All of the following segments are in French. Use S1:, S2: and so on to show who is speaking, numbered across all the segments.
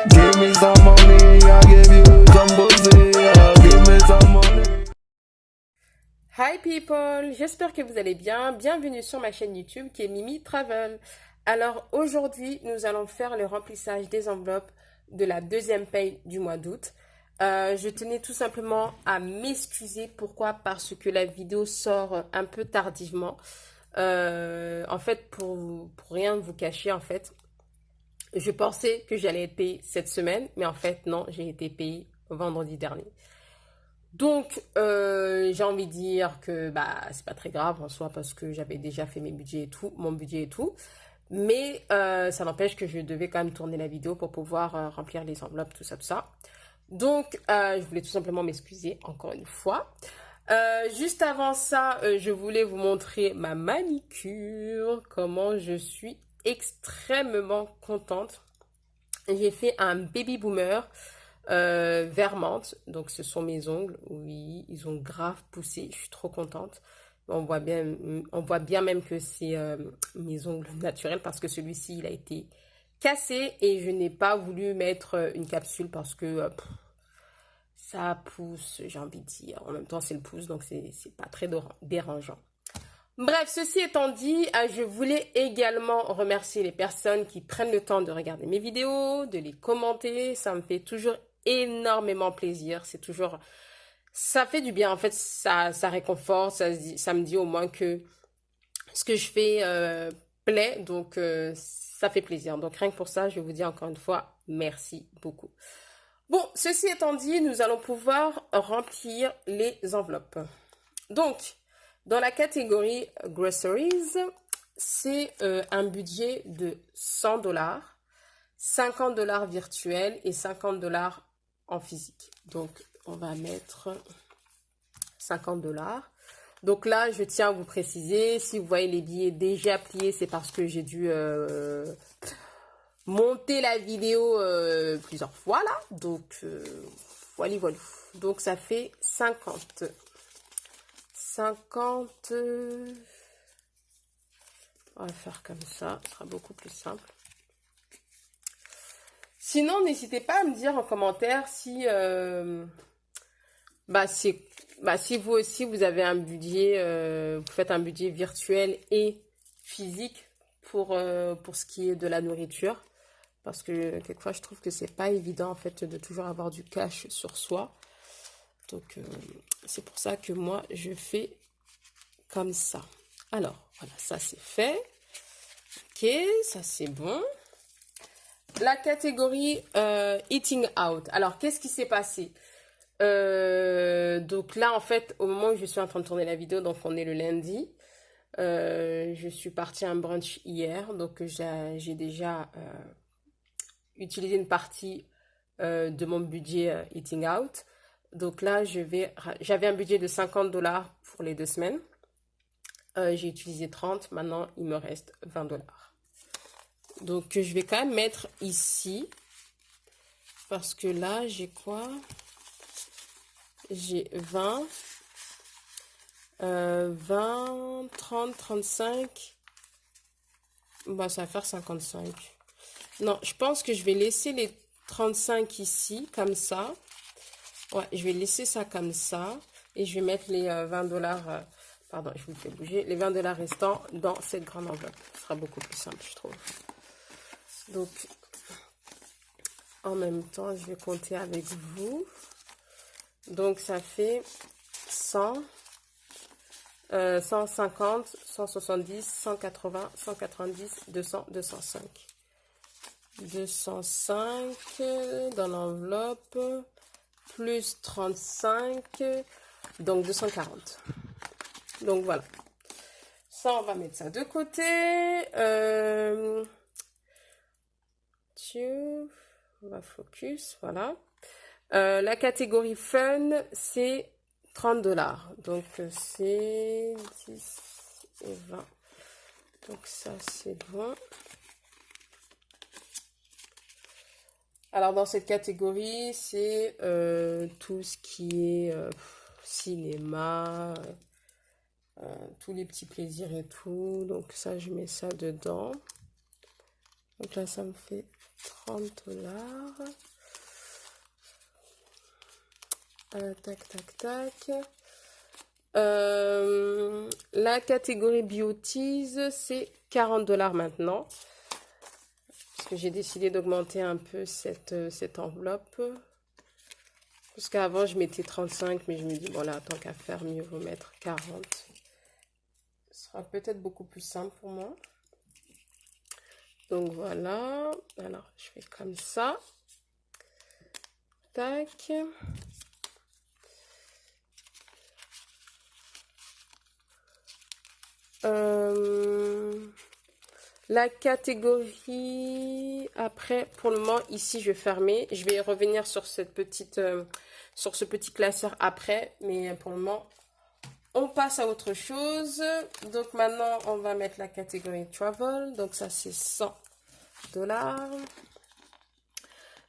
S1: Give me some money, I give you some pussy. Give me some money.
S2: Hi people, j'espère que vous allez bien. Bienvenue sur ma chaîne YouTube qui est Mimi Travel. Alors aujourd'hui, nous allons faire le remplissage des enveloppes de la deuxième paye du mois d'août. Je tenais tout simplement à m'excuser. Pourquoi? Parce que la vidéo sort un peu tardivement. En fait, pour rien vous cacher, en fait, je pensais que j'allais être payée cette semaine, mais en fait, non, j'ai été payée vendredi dernier. Donc, j'ai envie de dire que bah c'est pas très grave en soi parce que j'avais déjà fait mes budgets et tout, mon budget et tout. Mais ça n'empêche que je devais quand même tourner la vidéo pour pouvoir remplir les enveloppes, tout ça, tout ça. Donc, je voulais tout simplement m'excuser encore une fois. Juste avant ça, je voulais vous montrer ma manicure, comment je suis extrêmement contente. J'ai fait un baby boomer vert menthe, donc ce sont mes ongles, oui, ils ont grave poussé, je suis trop contente. On voit bien même que c'est mes ongles naturels parce que celui-ci il a été cassé et je n'ai pas voulu mettre une capsule parce que ça pousse, j'ai envie de dire. En même temps, c'est le pouce, donc c'est pas très dérangeant. Bref, ceci étant dit, je voulais également remercier les personnes qui prennent le temps de regarder mes vidéos, de les commenter. Ça me fait toujours énormément plaisir. C'est toujours, ça fait du bien. En fait, ça réconforte. Ça me dit au moins que ce que je fais plaît. Donc, ça fait plaisir. Donc, rien que pour ça, je vous dis encore une fois, merci beaucoup. Bon, ceci étant dit, nous allons pouvoir remplir les enveloppes. Donc, dans la catégorie Groceries, c'est un budget de 100 dollars, 50 dollars virtuels et 50 dollars en physique. Donc, on va mettre 50 dollars. Donc là, je tiens à vous préciser, si vous voyez les billets déjà pliés, c'est parce que j'ai dû monter la vidéo plusieurs fois là. Donc, voilà, voilà. Donc, ça fait 50. 50, on va faire comme ça, ce sera beaucoup plus simple. Sinon, n'hésitez pas à me dire en commentaire si, si vous aussi vous avez un budget, vous faites un budget virtuel et physique pour ce qui est de la nourriture. Parce que quelquefois, je trouve que c'est pas évident en fait de toujours avoir du cash sur soi. Donc, c'est pour ça que moi, je fais comme ça. Alors, voilà, ça c'est fait. Ok, ça c'est bon. La catégorie Eating Out. Alors, qu'est-ce qui s'est passé? Donc là, en fait, au moment où je suis en train de tourner la vidéo, donc on est le lundi, je suis partie à un brunch hier. Donc, j'ai déjà utilisé une partie de mon budget Eating Out. Donc là, j'avais un budget de 50 dollars pour les 2 semaines. J'ai utilisé 30, maintenant il me reste 20 dollars. Donc je vais quand même mettre ici, parce que là j'ai quoi? J'ai 20, 20, 30, 35, bah ça va faire 55. Non, je pense que je vais laisser les 35 ici, comme ça. Ouais, je vais laisser ça comme ça, et je vais mettre les 20 dollars... Pardon, je vous fais bouger. Les 20 dollars restants dans cette grande enveloppe. Ce sera beaucoup plus simple, je trouve. Donc, en même temps, je vais compter avec vous. Donc, ça fait 100, 150, 170, 180, 190, 200, 205. 205 dans l'enveloppe, plus 35, donc 240. Donc voilà. Ça, on va mettre ça de côté. On va focus, voilà. La catégorie fun, c'est 30 dollars. Donc c'est 10 et 20. Donc ça, c'est bon. Alors dans cette catégorie, c'est tout ce qui est cinéma, tous les petits plaisirs et tout. Donc ça, je mets ça dedans. Donc là, ça me fait 30 $. Tac, tac, tac. La catégorie Beauties, c'est 40 $ maintenant. Parce que j'ai décidé d'augmenter un peu cette enveloppe. Parce qu'avant, je mettais 35, mais je me dis, bon là, tant qu'à faire, mieux vaut mettre 40. Ce sera peut-être beaucoup plus simple pour moi. Donc voilà. Alors, je fais comme ça. Tac. La catégorie, après, pour le moment, ici, je vais fermer. Je vais revenir sur cette petite, sur ce petit classeur après. Mais pour le moment, on passe à autre chose. Donc maintenant, on va mettre la catégorie Travel. Donc ça, c'est 100 $.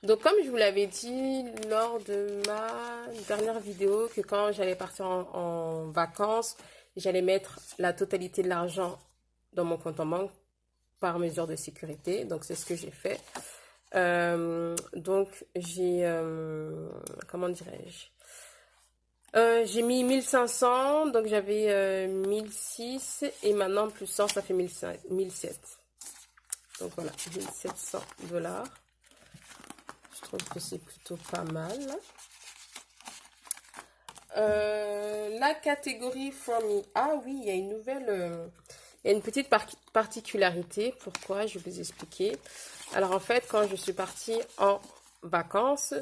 S2: Donc comme je vous l'avais dit lors de ma dernière vidéo, que quand j'allais partir en vacances, j'allais mettre la totalité de l'argent dans mon compte en banque par mesure de sécurité. Donc c'est ce que j'ai fait. Donc j'ai, comment dirais-je, j'ai mis 1500, donc j'avais 1006 et maintenant plus 100, ça fait 1007. Donc voilà, 1700 $. Je trouve que c'est plutôt pas mal. La catégorie For Me. Ah oui, il y a une nouvelle... il y a une petite particularité. Pourquoi? Je vais vous expliquer. Alors en fait, quand je suis partie en vacances,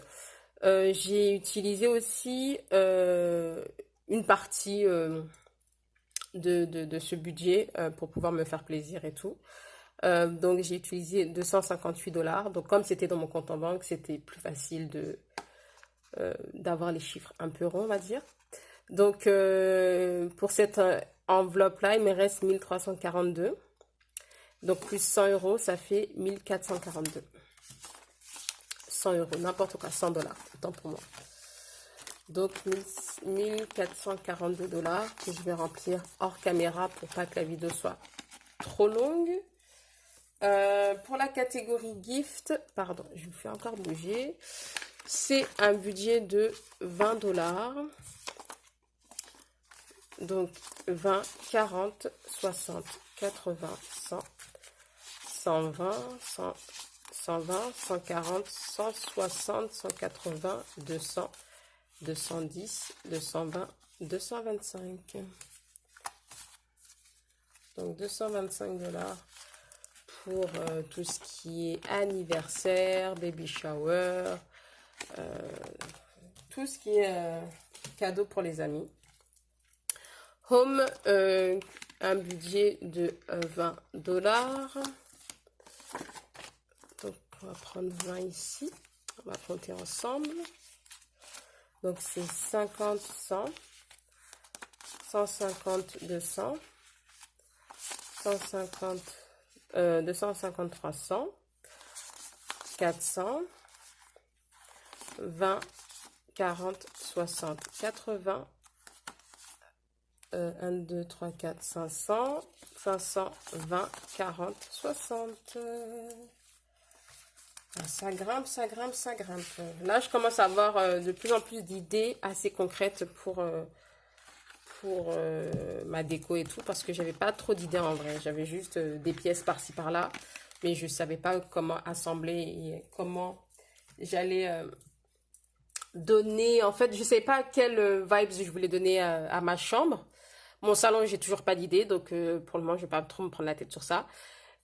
S2: j'ai utilisé aussi une partie de ce budget pour pouvoir me faire plaisir et tout. Donc j'ai utilisé 258 $. Donc comme c'était dans mon compte en banque, c'était plus facile d'avoir les chiffres un peu ronds, on va dire. Donc pour cette enveloppe-là, il me reste 1342. Donc plus 100 €, ça fait 1442. 100 €, n'importe quoi, 100 $, autant pour moi. Donc 1442 $ que je vais remplir hors caméra pour pas que la vidéo soit trop longue. Pour la catégorie gift, pardon, je vous fais encore bouger. C'est un budget de 20 $. Donc 20, 40, 60, 80, 100, 120, 100, 120, 140, 160, 180, 200, 210, 220, 225. Donc 225 $ pour tout ce qui est anniversaire, baby shower, tout ce qui est cadeau pour les amis. Home, un budget de 20 $. Donc on va prendre 20 ici, on va compter ensemble. Donc c'est 50, 100, 150, 200, 150, 250, 300, 400, 20, 40, 60, 80, 1, 2, 3, 4, 500, 500, 20, 40, 60. Ça grimpe, ça grimpe, ça grimpe. Là, je commence à avoir de plus en plus d'idées assez concrètes pour ma déco et tout, parce que j'avais pas trop d'idées en vrai. J'avais juste des pièces par-ci par-là, mais je savais pas comment assembler et comment j'allais donner. En fait, je savais pas quelle vibes je voulais donner à ma chambre. Mon salon, j'ai toujours pas d'idée, donc pour le moment, je vais pas trop me prendre la tête sur ça.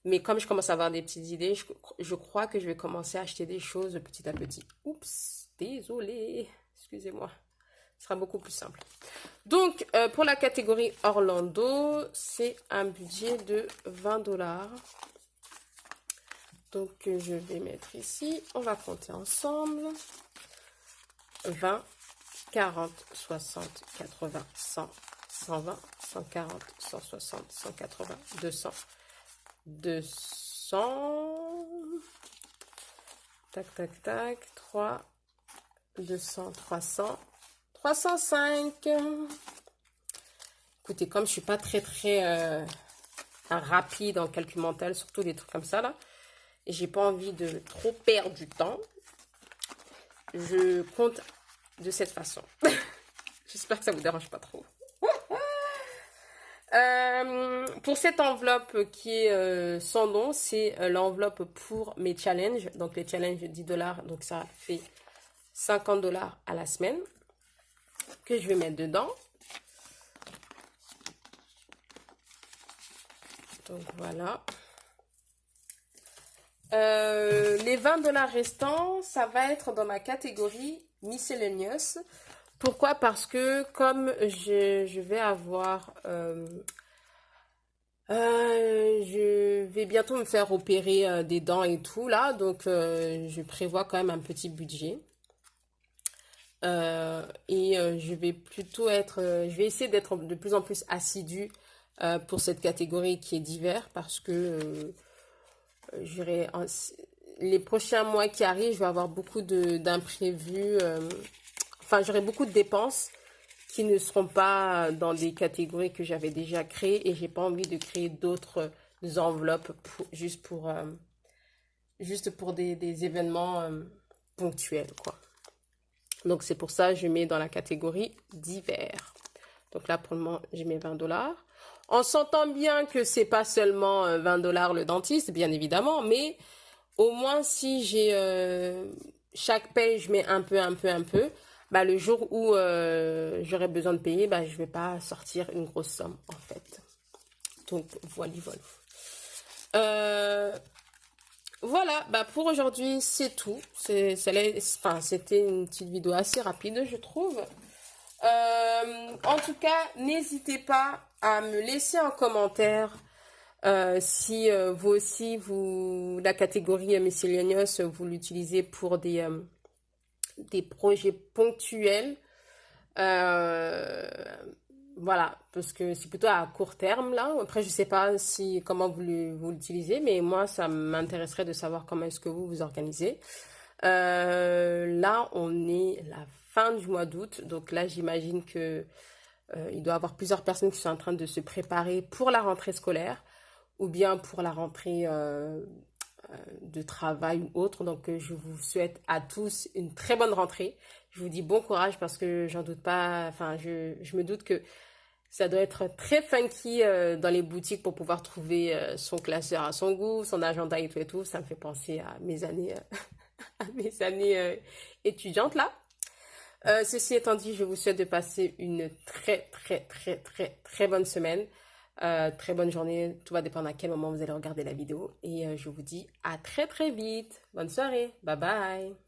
S2: Mais comme je commence à avoir des petites idées, je crois que je vais commencer à acheter des choses petit à petit. Oups, désolée, excusez-moi. Ce sera beaucoup plus simple. Donc, pour la catégorie Orlando, c'est un budget de 20 $. Donc, je vais mettre ici. On va compter ensemble. 20, 40, 60, 80, 100, 120, 140, 160, 180, 200, 200. Tac, tac, tac. 3, 200, 300. 305. Écoutez, comme je suis pas très rapide en calcul mental, surtout des trucs comme ça là, j'ai pas envie de trop perdre du temps, je compte de cette façon. J'espère que ça vous dérange pas trop. Pour cette enveloppe qui est sans nom, c'est l'enveloppe pour mes challenges. Donc les challenges 10 $, donc ça fait 50 $ à la semaine que je vais mettre dedans. Donc voilà. Les 20 $ restants, ça va être dans ma catégorie miscellaneous. Pourquoi? Parce que comme je vais avoir... je vais bientôt me faire opérer des dents et tout là. Donc je prévois quand même un petit budget. Je vais plutôt être... je vais essayer d'être de plus en plus assidue pour cette catégorie qui est divers. Parce que les prochains mois qui arrivent, je vais avoir beaucoup d'imprévus. Enfin, j'aurai beaucoup de dépenses qui ne seront pas dans des catégories que j'avais déjà créées. Et j'ai pas envie de créer d'autres enveloppes juste pour des événements ponctuels, quoi. Donc, c'est pour ça que je mets dans la catégorie divers. Donc là, pour le moment, j'ai mes 20 $. On s'entend bien que c'est pas seulement 20 $ le dentiste, bien évidemment, mais au moins si j'ai chaque paye, je mets un peu, bah, le jour où j'aurai besoin de payer, bah, je vais pas sortir une grosse somme en fait. Donc voilà. Voilà, bah pour aujourd'hui c'est tout. C'était une petite vidéo assez rapide, je trouve. En tout cas, n'hésitez pas à me laisser un commentaire si vous aussi, la catégorie miscellaneous, vous l'utilisez pour des projets ponctuels. Voilà, parce que c'est plutôt à court terme là. Après, je sais pas comment vous l'utilisez, mais moi, ça m'intéresserait de savoir comment est-ce que vous vous organisez. Là, on est la fin du mois d'août, donc là, j'imagine que il doit y avoir plusieurs personnes qui sont en train de se préparer pour la rentrée scolaire ou bien pour la rentrée de travail ou autre. Donc, je vous souhaite à tous une très bonne rentrée. Je vous dis bon courage parce que j'en doute pas. Enfin, je me doute que ça doit être très funky dans les boutiques pour pouvoir trouver son classeur à son goût, son agenda et tout. Ça me fait penser à mes années, étudiantes là. Ceci étant dit, je vous souhaite de passer une très bonne semaine. Très bonne journée. Tout va dépendre à quel moment vous allez regarder la vidéo. Et je vous dis à très vite. Bonne soirée. Bye bye.